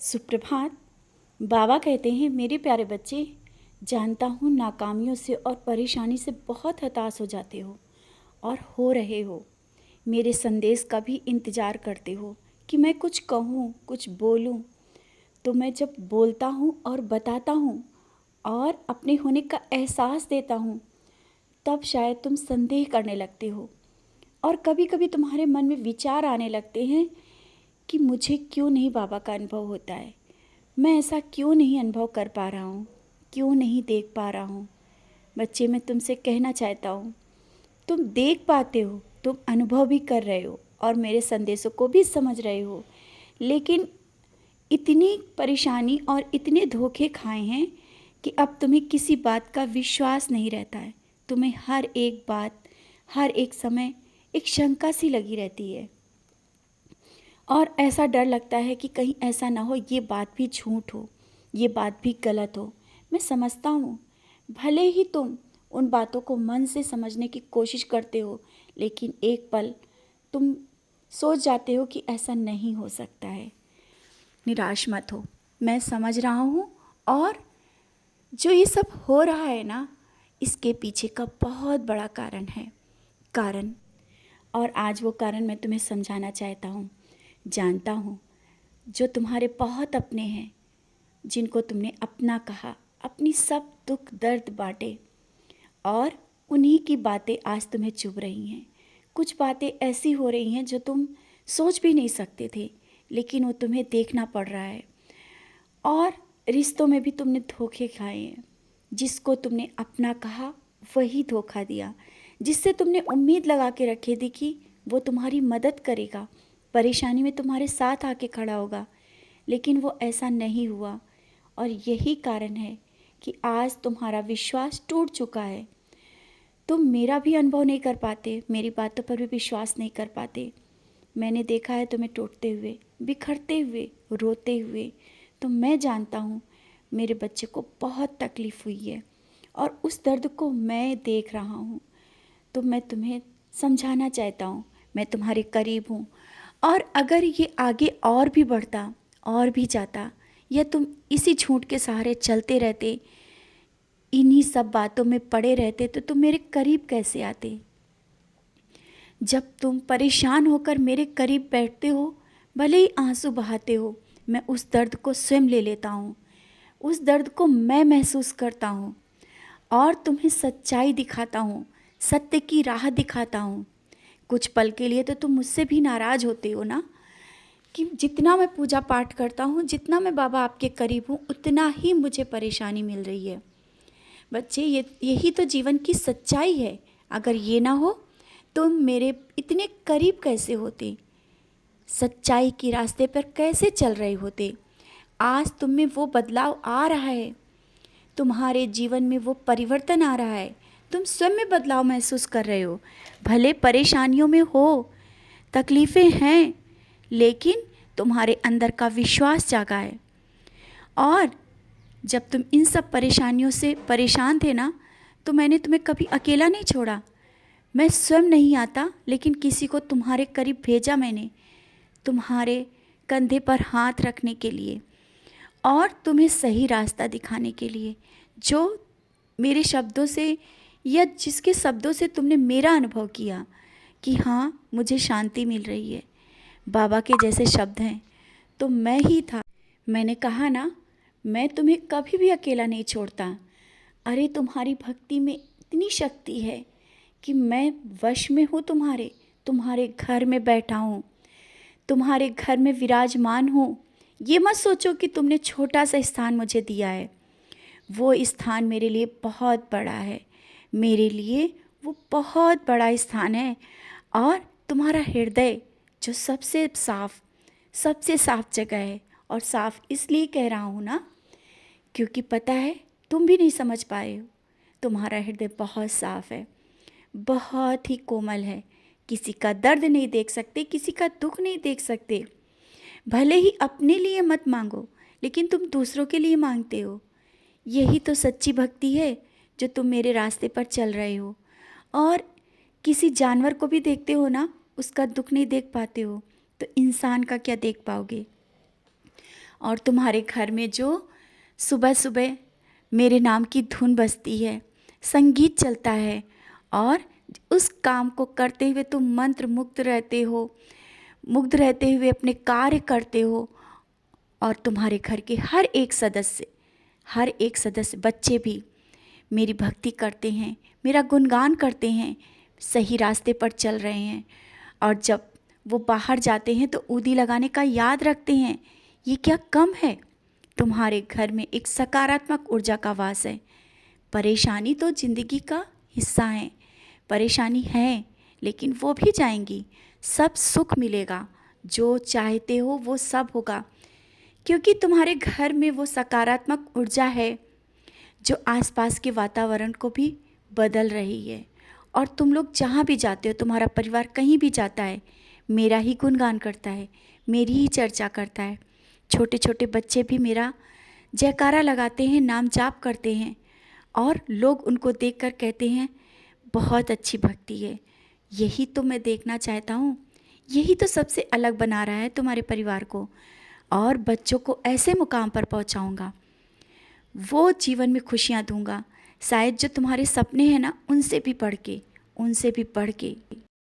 सुप्रभात। बाबा कहते हैं, मेरे प्यारे बच्चे, जानता हूँ नाकामियों से और परेशानी से बहुत हताश हो जाते हो और हो रहे हो। मेरे संदेश का भी इंतज़ार करते हो कि मैं कुछ कहूँ, कुछ बोलूँ। तो मैं जब बोलता हूँ और बताता हूँ और अपने होने का एहसास देता हूँ, तब शायद तुम संदेह करने लगते हो और कभी कभी तुम्हारे मन में विचार आने लगते हैं कि मुझे क्यों नहीं बाबा का अनुभव होता है, मैं ऐसा क्यों नहीं अनुभव कर पा रहा हूँ, क्यों नहीं देख पा रहा हूँ। बच्चे, मैं तुमसे कहना चाहता हूँ, तुम देख पाते हो, तुम अनुभव भी कर रहे हो और मेरे संदेशों को भी समझ रहे हो, लेकिन इतनी परेशानी और इतने धोखे खाए हैं कि अब तुम्हें किसी बात का विश्वास नहीं रहता है। तुम्हें हर एक बात, हर एक समय एक शंका सी लगी रहती है और ऐसा डर लगता है कि कहीं ऐसा ना हो ये बात भी झूठ हो, ये बात भी गलत हो। मैं समझता हूँ, भले ही तुम उन बातों को मन से समझने की कोशिश करते हो, लेकिन एक पल तुम सोच जाते हो कि ऐसा नहीं हो सकता है। निराश मत हो, मैं समझ रहा हूँ। और जो ये सब हो रहा है ना, इसके पीछे का बहुत बड़ा कारण। और आज वो कारण मैं तुम्हें समझाना चाहता हूँ। जानता हूँ, जो तुम्हारे बहुत अपने हैं, जिनको तुमने अपना कहा, अपनी सब दुख दर्द बांटे, और उन्हीं की बातें आज तुम्हें चुभ रही हैं। कुछ बातें ऐसी हो रही हैं जो तुम सोच भी नहीं सकते थे, लेकिन वो तुम्हें देखना पड़ रहा है। और रिश्तों में भी तुमने धोखे खाए हैं। जिसको तुमने अपना कहा वही धोखा दिया। जिससे तुमने उम्मीद लगा के रखी थी कि वो तुम्हारी मदद करेगा, परेशानी में तुम्हारे साथ आके खड़ा होगा, लेकिन वो ऐसा नहीं हुआ। और यही कारण है कि आज तुम्हारा विश्वास टूट चुका है। तुम मेरा भी अनुभव नहीं कर पाते, मेरी बातों पर भी विश्वास नहीं कर पाते। मैंने देखा है तुम्हें टूटते हुए, बिखरते हुए, रोते हुए। तो मैं जानता हूँ मेरे बच्चे को बहुत तकलीफ़ हुई है और उस दर्द को मैं देख रहा हूँ। तो मैं तुम्हें समझाना चाहता हूँ, मैं तुम्हारे करीब हूँ। और अगर ये आगे और भी बढ़ता, और भी जाता, या तुम इसी झूठ के सहारे चलते रहते, इन्हीं सब बातों में पड़े रहते, तो तुम मेरे करीब कैसे आते। जब तुम परेशान होकर मेरे करीब बैठते हो, भले ही आंसू बहाते हो, मैं उस दर्द को स्वयं ले लेता हूँ, उस दर्द को मैं महसूस करता हूँ और तुम्हें सच्चाई दिखाता हूँ, सत्य की राह दिखाता हूँ। कुछ पल के लिए तो तुम मुझसे भी नाराज़ होते हो ना, कि जितना मैं पूजा पाठ करता हूँ, जितना मैं बाबा आपके करीब हूँ, उतना ही मुझे परेशानी मिल रही है। बच्चे, यही तो जीवन की सच्चाई है। अगर ये ना हो, तुम मेरे इतने करीब कैसे होते, सच्चाई के रास्ते पर कैसे चल रहे होते। आज तुम में वो बदलाव आ रहा है, तुम्हारे जीवन में वो परिवर्तन आ रहा है, तुम स्वयं में बदलाव महसूस कर रहे हो। भले परेशानियों में हो, तकलीफ़ें हैं, लेकिन तुम्हारे अंदर का विश्वास जागा है। और जब तुम इन सब परेशानियों से परेशान थे ना, तो मैंने तुम्हें कभी अकेला नहीं छोड़ा। मैं स्वयं नहीं आता, लेकिन किसी को तुम्हारे करीब भेजा मैंने, तुम्हारे कंधे पर हाथ रखने के लिए और तुम्हें सही रास्ता दिखाने के लिए। जो मेरे शब्दों से, या जिसके शब्दों से तुमने मेरा अनुभव किया कि हाँ, मुझे शांति मिल रही है, बाबा के जैसे शब्द हैं, तो मैं ही था। मैंने कहा ना, मैं तुम्हें कभी भी अकेला नहीं छोड़ता। अरे, तुम्हारी भक्ति में इतनी शक्ति है कि मैं वश में हूँ, तुम्हारे तुम्हारे घर में बैठा हूँ, तुम्हारे घर में विराजमान हूँ। ये मत सोचो कि तुमने छोटा सा स्थान मुझे दिया है, वो स्थान मेरे लिए बहुत बड़ा है। मेरे लिए वो बहुत बड़ा स्थान है। और तुम्हारा हृदय जो सबसे साफ जगह है, और साफ इसलिए कह रहा हूँ ना, क्योंकि पता है तुम भी नहीं समझ पाए हो। तुम्हारा हृदय बहुत साफ है, बहुत ही कोमल है। किसी का दर्द नहीं देख सकते, किसी का दुख नहीं देख सकते। भले ही अपने लिए मत मांगो, लेकिन तुम दूसरों के लिए मांगते हो। यही तो सच्ची भक्ति है, जो तुम मेरे रास्ते पर चल रहे हो। और किसी जानवर को भी देखते हो ना, उसका दुख नहीं देख पाते हो, तो इंसान का क्या देख पाओगे। और तुम्हारे घर में जो सुबह सुबह मेरे नाम की धुन बजती है, संगीत चलता है और उस काम को करते हुए तुम मंत्र मुग्ध रहते हो, मुग्ध रहते हुए अपने कार्य करते हो। और तुम्हारे घर के हर एक सदस्य बच्चे भी मेरी भक्ति करते हैं, मेरा गुणगान करते हैं, सही रास्ते पर चल रहे हैं। और जब वो बाहर जाते हैं तो ऊदी लगाने का याद रखते हैं। ये क्या कम है? तुम्हारे घर में एक सकारात्मक ऊर्जा का वास है। परेशानी तो ज़िंदगी का हिस्सा है, परेशानी है लेकिन वो भी जाएंगी, सब सुख मिलेगा, जो चाहते हो वो सब होगा, क्योंकि तुम्हारे घर में वो सकारात्मक ऊर्जा है जो आसपास के वातावरण को भी बदल रही है। और तुम लोग जहाँ भी जाते हो, तुम्हारा परिवार कहीं भी जाता है, मेरा ही गुणगान करता है, मेरी ही चर्चा करता है। छोटे छोटे बच्चे भी मेरा जयकारा लगाते हैं, नाम जाप करते हैं और लोग उनको देखकर कहते हैं बहुत अच्छी भक्ति है। यही तो मैं देखना चाहता हूँ, यही तो सबसे अलग बना रहा है तुम्हारे परिवार को। और बच्चों को ऐसे मुकाम पर पहुँचाऊँगा, वो जीवन में खुशियाँ दूँगा, शायद जो तुम्हारे सपने हैं ना, उनसे भी बढ़ के